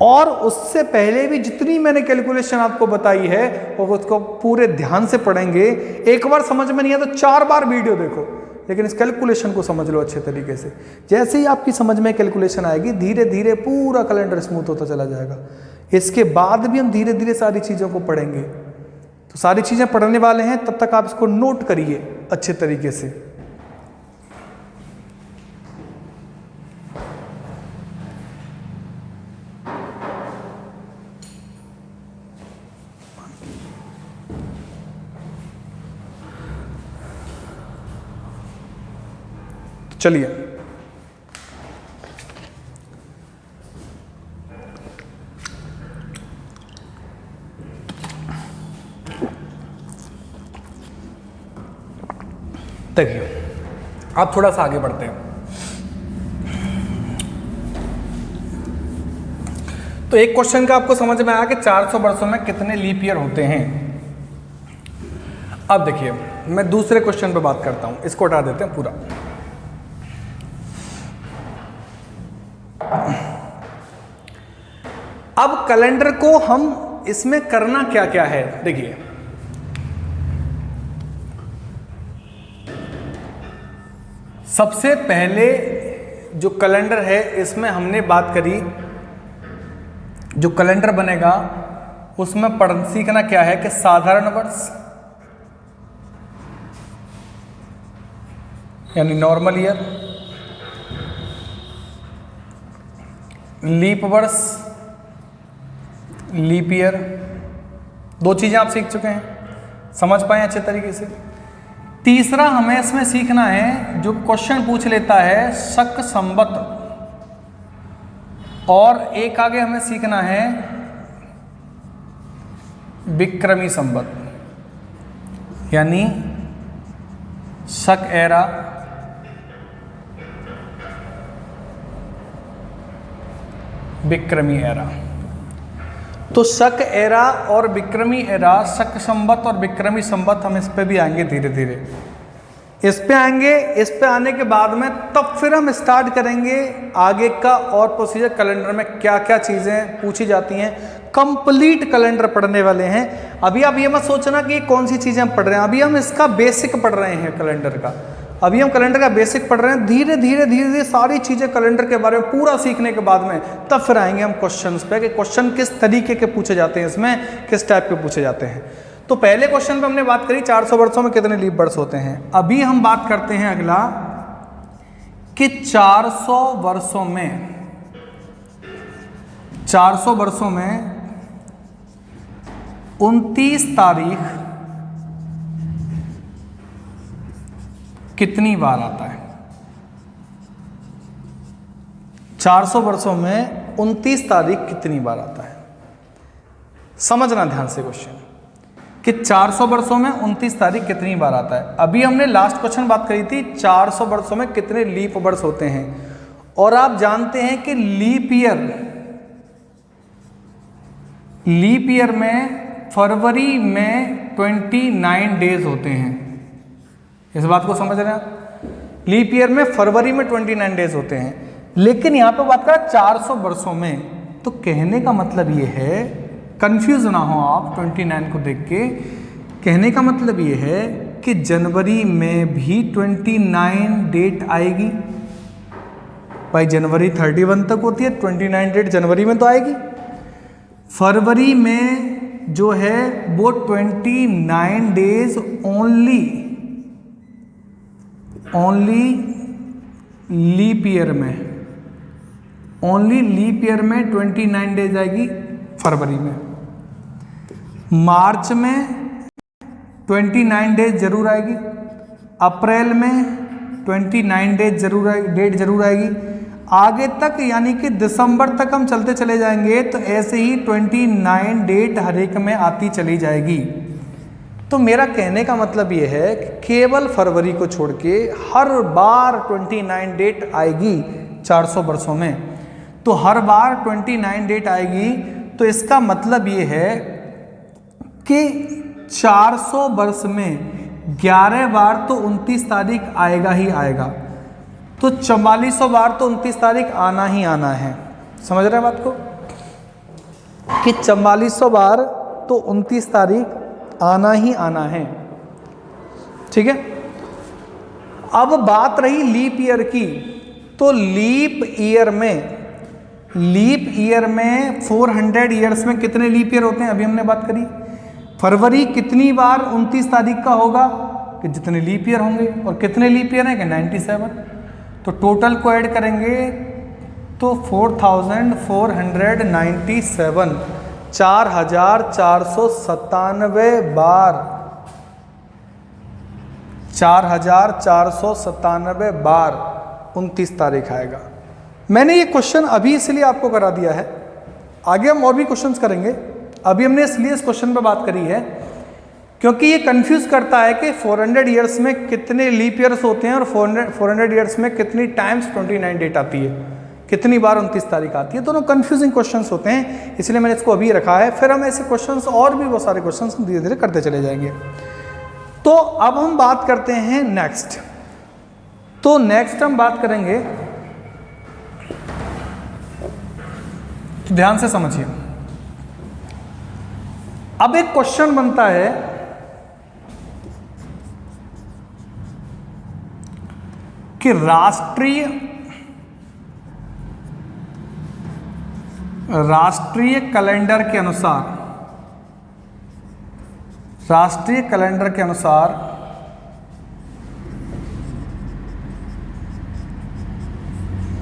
और उससे पहले भी जितनी मैंने कैलकुलेशन आपको बताई है वो उसको पूरे ध्यान से पढ़ेंगे। एक बार समझ में नहीं आया तो 4 बार वीडियो देखो, लेकिन इस कैलकुलेशन को समझ लो अच्छे तरीके से। जैसे ही आपकी समझ में कैलकुलेशन आएगी, धीरे धीरे पूरा कैलेंडर स्मूथ होता चला जाएगा। इसके बाद भी हम धीरे धीरे सारी चीज़ों को पढ़ेंगे। तो सारी चीज़ें पढ़ने वाले हैं, तब तक आप इसको नोट करिए अच्छे तरीके से। चलिए, देखिए आप थोड़ा सा आगे बढ़ते हैं। तो एक क्वेश्चन का आपको समझ में आया कि 400 वर्षों में कितने लीप ईयर होते हैं। अब देखिए मैं दूसरे क्वेश्चन पे बात करता हूं, इसको हटा देते हैं पूरा। अब कैलेंडर को हम इसमें करना क्या क्या है, देखिए सबसे पहले जो कैलेंडर है इसमें हमने बात करी, जो कैलेंडर बनेगा उसमें सीखना क्या है कि साधारण वर्ष यानी नॉर्मल ईयर, लीप वर्ष, लीप ईयर, दो चीजें आप सीख चुके हैं, समझ पाए अच्छे तरीके से। तीसरा हमें इसमें सीखना है, जो क्वेश्चन पूछ लेता है शक संवत, और एक आगे हमें सीखना है विक्रमी संवत यानी शक एरा, विक्रमी एरा। तो शक एरा और विक्रमी एरा, शक संवत और विक्रमी संवत, हम इस पे भी आएंगे धीरे धीरे, इस पे आएंगे। इस पे आने के बाद में तब फिर हम स्टार्ट करेंगे आगे का और प्रोसीजर, कैलेंडर में क्या क्या चीज़ें पूछी जाती हैं, कंप्लीट कैलेंडर पढ़ने वाले हैं। अभी आप ये मत सोचना कि कौन सी चीज़ें हम पढ़ रहे हैं, अभी हम इसका बेसिक पढ़ रहे हैं कैलेंडर का, अभी हम कैलेंडर का बेसिक पढ़ रहे हैं। धीरे धीरे धीरे धीरे सारी चीज़ें कैलेंडर के बारे में पूरा सीखने के बाद में तब फिर आएंगे हम क्वेश्चंस पे कि क्वेश्चन किस तरीके के पूछे जाते हैं, इसमें किस टाइप के पूछे जाते हैं। तो पहले क्वेश्चन पे हमने बात करी 400 वर्षों में कितने लीप वर्ष होते हैं। अभी हम बात करते हैं अगला कि 400 वर्षों में 29 तारीख कितनी बार आता है। 400 वर्षों में 29 तारीख कितनी बार आता है, समझना ध्यान से क्वेश्चन कि 400 वर्षों में 29 तारीख कितनी बार आता है। अभी हमने लास्ट क्वेश्चन बात करी थी 400 वर्षों में कितने लीप वर्ष होते हैं, और आप जानते हैं कि लीप ईयर में फरवरी में 29 डेज होते हैं। इस बात को समझ रहे हैं आप, लीप ईयर में फरवरी में 29 डेज होते हैं, लेकिन यहां पे बात करें 400 वर्षों में, तो कहने का मतलब ये है, कंफ्यूज ना हो आप 29 को देख के, कहने का मतलब ये है कि जनवरी में भी 29 डेट आएगी। भाई जनवरी 31 तक होती है, 29 डेट जनवरी में तो आएगी। फरवरी में जो है वो 29 डेज ओनली लीप ईयर में, ओनली लीप ईयर में 29 डेज आएगी फरवरी में। मार्च में 29 डेज जरूर आएगी, अप्रैल में 29 डेज डेट जरूर आएगी, आगे तक यानी कि दिसंबर तक हम चलते चले जाएंगे तो ऐसे ही 29 डेट हर एक में आती चली जाएगी। तो मेरा कहने का मतलब ये है कि केवल फरवरी को छोड़ के हर बार 29 डेट आएगी 400 वर्षों में। तो हर बार 29 डेट आएगी, तो इसका मतलब ये है कि 400 वर्ष में 11 बार तो 29 तारीख आएगा ही आएगा, तो 4400 बार तो 29 तारीख आना ही आना है। समझ रहे हैं बात को कि 4400 बार तो 29 तारीख आना ही आना है, ठीक है। अब बात रही लीप ईयर की, तो लीप ईयर में 400 ईयर्स में कितने लीप ईयर होते हैं, अभी हमने बात करी। फरवरी कितनी बार 29 तारीख का होगा कि जितने लीप ईयर होंगे, और कितने लीप ईयर हैं कि 97। तो टोटल को ऐड करेंगे तो 4497, 4497 बार, 4497 बार 29 तारीख आएगा। मैंने ये क्वेश्चन अभी इसलिए आपको करा दिया है, आगे हम और भी क्वेश्चंस करेंगे। अभी हमने इसलिए इस क्वेश्चन पे बात करी है क्योंकि ये कंफ्यूज करता है कि 400 ईयर्स में कितने लीप ईयर्स होते हैं और 400 ईयर्स में कितनी टाइम्स 29 डेट आती है, कितनी बार 29 तारीख आती है। दोनों कंफ्यूजिंग क्वेश्चंस होते हैं, इसलिए मैंने इसको अभी रखा है। फिर हम ऐसे क्वेश्चंस और भी बहुत सारे क्वेश्चंस धीरे धीरे करते चले जाएंगे। तो अब हम बात करते हैं नेक्स्ट। तो नेक्स्ट हम बात करेंगे तो ध्यान से समझिए। अब एक क्वेश्चन बनता है कि राष्ट्रीय कैलेंडर के अनुसार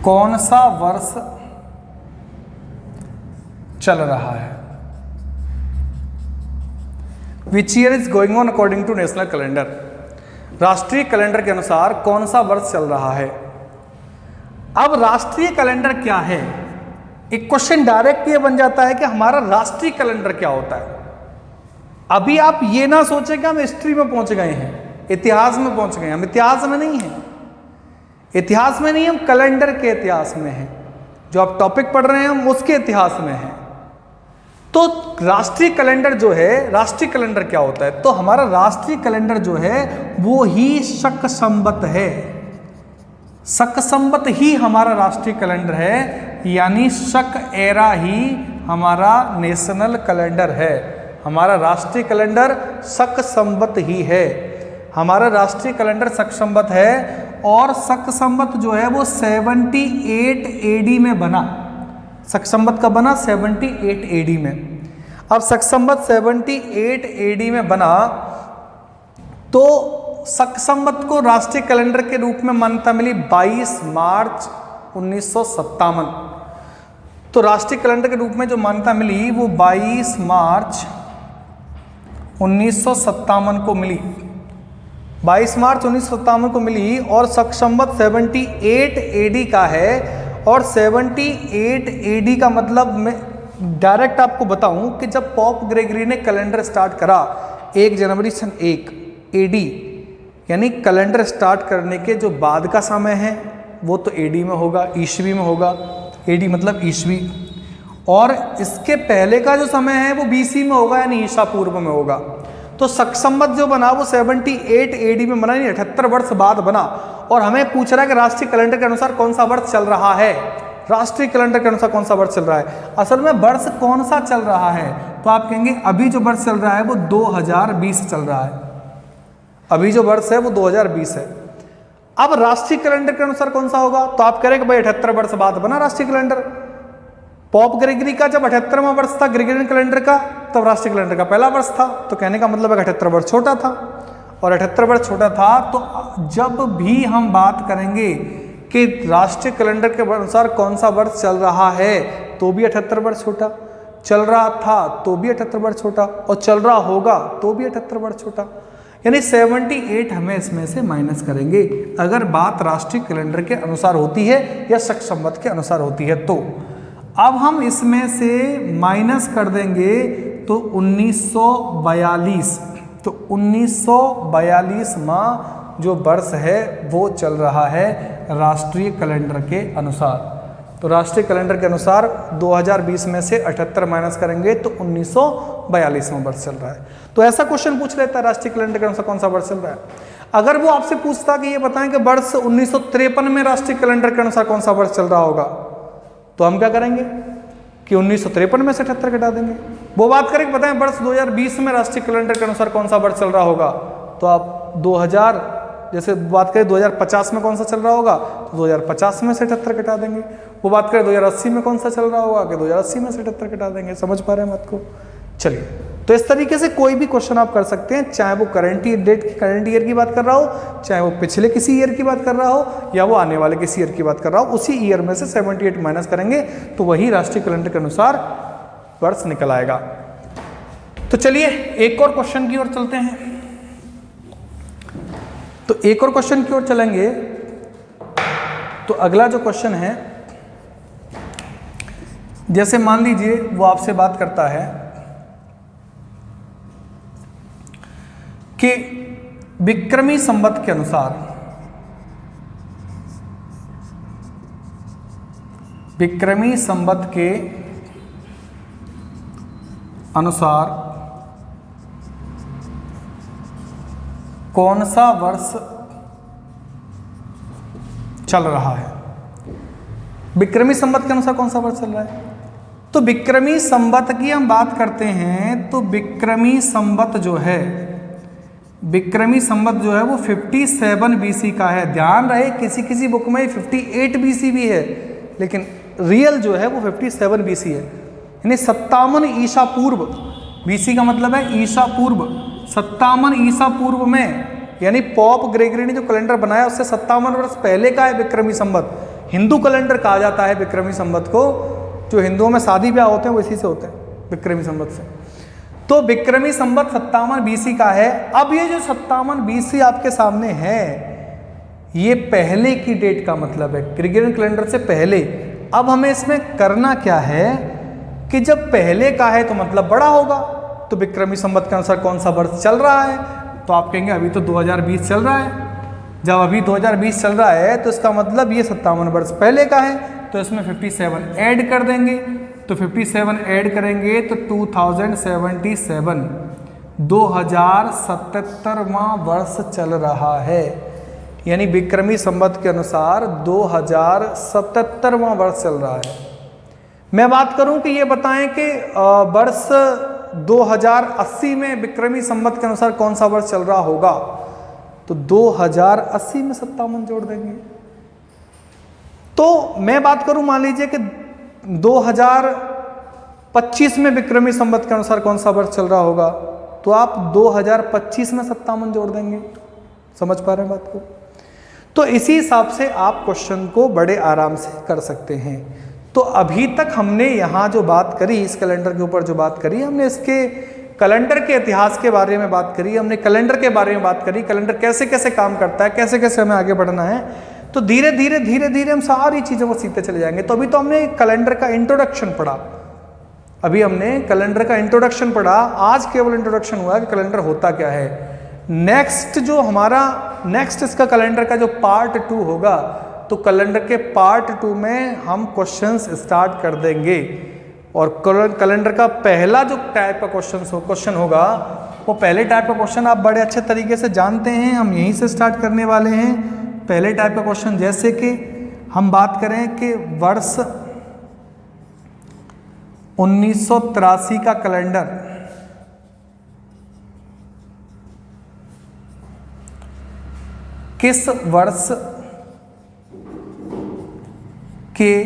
कौन सा वर्ष चल रहा है? Which year is going on according to national calendar. राष्ट्रीय कैलेंडर के अनुसार कौन सा वर्ष चल रहा है। अब राष्ट्रीय कैलेंडर क्या है? एक क्वेश्चन डायरेक्ट ये बन जाता है कि हमारा राष्ट्रीय कैलेंडर क्या होता है। अभी आप ये ना सोचें कि हम हिस्ट्री में पहुंच गए हैं, इतिहास में पहुंच गए हैं। हम इतिहास में नहीं हैं, इतिहास में नहीं, हम कैलेंडर के इतिहास में हैं। जो आप टॉपिक पढ़ रहे हैं हम उसके इतिहास में हैं। तो राष्ट्रीय कैलेंडर जो है, राष्ट्रीय कैलेंडर क्या होता है? तो हमारा राष्ट्रीय कैलेंडर जो है वो ही शक संवत है। शक संवत ही हमारा राष्ट्रीय कैलेंडर है, यानी शक एरा ही हमारा नेशनल कैलेंडर है। हमारा राष्ट्रीय कैलेंडर शक संवत ही है। हमारा राष्ट्रीय कैलेंडर शक संवत है और शक संवत जो है वो 78 AD में बना। शक संवत कब बना? 78 AD में। अब शक संवत 78 AD में बना तो शक संवत को राष्ट्रीय कैलेंडर के रूप में मान्यता मिली 22 मार्च 1957। तो राष्ट्रीय कैलेंडर के रूप में जो मान्यता मिली वो 22 मार्च 1957 को मिली। 22 मार्च 1957 को मिली और शक संवत 78 AD का है। और 78 AD का मतलब मैं डायरेक्ट आपको बताऊं कि जब पॉप ग्रेगरी ने कैलेंडर स्टार्ट करा 1 जनवरी सन 1 AD, यानी कैलेंडर स्टार्ट करने के जो बाद का समय है वो तो AD में होगा, ईस्वी में होगा। AD मतलब ईस्वी। और इसके पहले का जो समय है वो BC में होगा, यानी ईसा पूर्व में होगा। तो शक संवत जो बना वो 78 AD में बना, 78 वर्ष बाद बना। और हमें पूछ रहा है कि राष्ट्रीय कैलेंडर के अनुसार कौन सा वर्ष चल रहा है। राष्ट्रीय कैलेंडर के अनुसार कौन सा वर्ष चल रहा है? असल में वर्ष कौन सा चल रहा है? तो आप कहेंगे अभी जो वर्ष चल रहा है वो 2020 चल रहा है। अभी जो वर्ष है वो 2020 है। अब राष्ट्रीय कैलेंडर के अनुसार कौन सा होगा? तो आप कह रहे हैं कि भाई 78 वर्ष बाद बना राष्ट्रीय कैलेंडर। पॉप ग्रेगरी का जब 78वां वर्ष था ग्रेगोरियन कैलेंडर का, तब राष्ट्रीय कैलेंडर का पहला वर्ष था। तो कहने का मतलब है 78 वर्ष छोटा था। और 78 वर्ष छोटा था तो जब भी हम बात करेंगे कि राष्ट्रीय कैलेंडर के अनुसार कौन सा वर्ष चल रहा है, तो भी 78 वर्ष छोटा। चल रहा था तो भी 78 वर्ष छोटा, और चल रहा होगा तो भी 78 वर्ष छोटा। यानी 78 हमें इसमें से माइनस करेंगे अगर बात राष्ट्रीय कैलेंडर के अनुसार होती है या शक संवत के अनुसार होती है। तो अब हम इसमें से माइनस कर देंगे तो 1942। तो 1942 जो वर्ष है वो चल रहा है राष्ट्रीय कैलेंडर के अनुसार। तो राष्ट्रीय कैलेंडर के अनुसार 2020 में से 78 माइनस करेंगे तो 1942वां वर्ष चल रहा है। तो ऐसा क्वेश्चन पूछ लेता है राष्ट्रीय कैलेंडर के अनुसार कौन सा वर्ष चल रहा है। अगर वो आपसे पूछता कि ये बताएं कि वर्ष 1953 में राष्ट्रीय कैलेंडर के अनुसार कौन सा वर्ष चल रहा होगा, तो हम क्या करेंगे कि 1953 में से 78 घटा देंगे। वो बात करें कि बताएं वर्ष 2020 में राष्ट्रीय कैलेंडर के अनुसार कौन सा वर्ष चल रहा होगा, तो आप 2000 जैसे बात करें 2050 में कौन सा चल रहा होगा, तो 2050 में से 78 घटा देंगे। वो बात करें 2080 में कौन सा चल रहा होगा कि 2080 में से 78 घटा देंगे। समझ पा रहे हैं बात को? चलिए, तो इस तरीके से कोई भी क्वेश्चन आप कर सकते हैं, चाहे वो करंट ईयर की बात कर रहा हो, चाहे वो पिछले किसी ईयर की बात कर रहा हो, या वो आने वाले किसी ईयर की बात कर रहा हो। उसी ईयर में से 78 माइनस करेंगे तो वही राष्ट्रीय कैलेंडर के अनुसार वर्ष निकल आएगा। तो चलिए एक और क्वेश्चन की ओर चलते हैं। तो एक और क्वेश्चन की ओर चलेंगे। तो अगला जो क्वेश्चन है, जैसे मान लीजिए वो आपसे बात करता है कि विक्रमी संवत के अनुसार, विक्रमी संवत के अनुसार कौन सा वर्ष चल रहा है। विक्रमी संवत के अनुसार कौन सा वर्ष चल रहा है? तो विक्रमी संवत की हम बात करते हैं तो विक्रमी संवत जो है, विक्रमी संवत जो है वो 57 बीसी का है। ध्यान रहे किसी किसी बुक में 58 बीसी भी है, लेकिन रियल जो है वो 57 बीसी है, यानी 57 ईसा पूर्व। बीसी का मतलब है ईसा पूर्व, 57 ईसा पूर्व में, यानी पॉप ग्रेगरी ने जो कैलेंडर बनाया उससे 57 वर्ष पहले का है विक्रमी संवत। हिंदू कैलेंडर कहा जाता है विक्रमी संवत को, जो हिंदुओं में शादी ब्याह होते हैं वो इसी से होते हैं, विक्रमी संवत से। तो विक्रमी संवत 57 बीसी का है। अब ये जो 57 बीसी आपके सामने है, ये पहले की डेट का मतलब है, ग्रेगोरियन कैलेंडर से पहले। अब हमें इसमें करना क्या है कि जब पहले का है तो मतलब बड़ा होगा, तो विक्रमी संवत के अनुसार कौन सा वर्ष चल रहा है, तो आप कहेंगे अभी तो 2020 चल रहा है। जब अभी 2020 चल रहा है तो इसका मतलब ये 57 वर्ष पहले का है, तो इसमें 57 ऐड कर देंगे। तो 57 ऐड करेंगे तो 2077, 2077वां वर्ष चल रहा है, यानी विक्रमी संवत के अनुसार 2077वां वर्ष चल रहा है। मैं बात करूं कि ये बताएं कि वर्ष 2080 में विक्रमी संवत के अनुसार कौन सा वर्ष चल रहा होगा, तो 2080 में 57 जोड़ देंगे। तो मैं बात करूं, मान लीजिए कि 2025 में विक्रमी संवत के अनुसार कौन सा वर्ष चल रहा होगा, तो आप 2025 में 57 जोड़ देंगे। समझ पा रहे हैं बात को? तो इसी हिसाब से आप क्वेश्चन को बड़े आराम से कर सकते हैं। तो अभी तक हमने यहाँ जो बात करी, इस कैलेंडर के ऊपर जो बात करी, हमने इसके कैलेंडर के इतिहास के बारे में बात करी, हमने कैलेंडर के बारे में बात करी, कैलेंडर कैसे कैसे काम करता है, कैसे कैसे हमें आगे बढ़ना है। तो धीरे धीरे हम सारी चीज़ों को सीखते चले जाएंगे। तो अभी तो हमने कैलेंडर का इंट्रोडक्शन पढ़ा, अभी हमने कैलेंडर का इंट्रोडक्शन पढ़ा, आज केवल इंट्रोडक्शन हुआ कि कैलेंडर होता क्या है। नेक्स्ट जो हमारा इसका कैलेंडर का जो पार्ट 2 होगा, तो कैलेंडर के पार्ट 2 में हम क्वेश्चंस स्टार्ट कर देंगे। और कैलेंडर का पहला जो टाइप का क्वेश्चन होगा, वो पहले टाइप का क्वेश्चन आप बड़े अच्छे तरीके से जानते हैं, हम यहीं से स्टार्ट करने वाले हैं। पहले टाइप का क्वेश्चन, जैसे कि हम बात करें कि वर्ष 1983 का कैलेंडर किस वर्ष के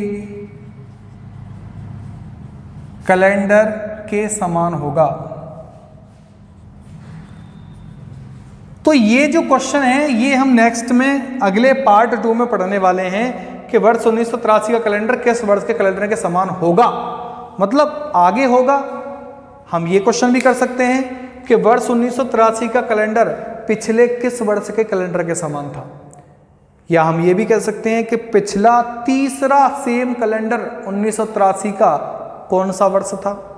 कैलेंडर के समान होगा। तो ये जो क्वेश्चन है ये हम नेक्स्ट में अगले पार्ट 2 में पढ़ने वाले हैं कि वर्ष 1983 का कैलेंडर किस वर्ष के कैलेंडर के समान होगा, मतलब आगे होगा। हम ये क्वेश्चन भी कर सकते हैं कि वर्ष 1983 का कैलेंडर पिछले किस वर्ष के कैलेंडर के समान था, या हम ये भी कह सकते हैं कि पिछला तीसरा सेम कैलेंडर 1983 का कौन सा वर्ष था,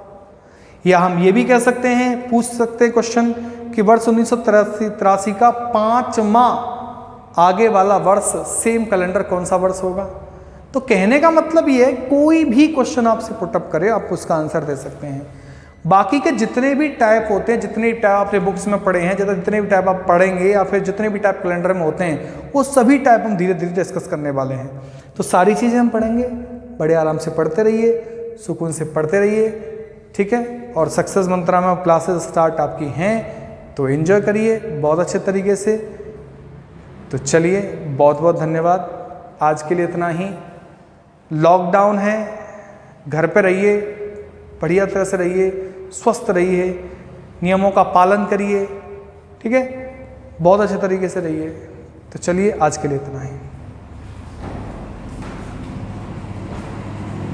या हम ये भी कह सकते हैं, पूछ सकते हैं क्वेश्चन कि वर्ष 1983 का 5वां आगे वाला वर्ष सेम कैलेंडर कौन सा वर्ष होगा। तो कहने का मतलब ये है, कोई भी क्वेश्चन आपसे पुटअप करे आप उसका आंसर दे सकते हैं। बाकी के जितने भी टाइप होते हैं, जितने टाइप आपने बुक्स में पढ़े हैं, जितने भी टाइप आप पढ़ेंगे या फिर जितने भी टाइप कैलेंडर में होते हैं, वो सभी टाइप हम धीरे धीरे डिस्कस करने वाले हैं। तो सारी चीज़ें हम पढ़ेंगे, बड़े आराम से पढ़ते रहिए, सुकून से पढ़ते रहिए, ठीक है। और सक्सेस मंत्रा में क्लासेस स्टार्ट आपकी हैं, तो एंजॉय करिए बहुत अच्छे तरीके से। तो चलिए, बहुत बहुत धन्यवाद, आज के लिए इतना ही। लॉकडाउन है, घर पे रहिए, बढ़िया तरह से रहिए, स्वस्थ रहिए, नियमों का पालन करिए, ठीक है, बहुत अच्छे तरीके से रहिए। तो चलिए, आज के लिए इतना ही।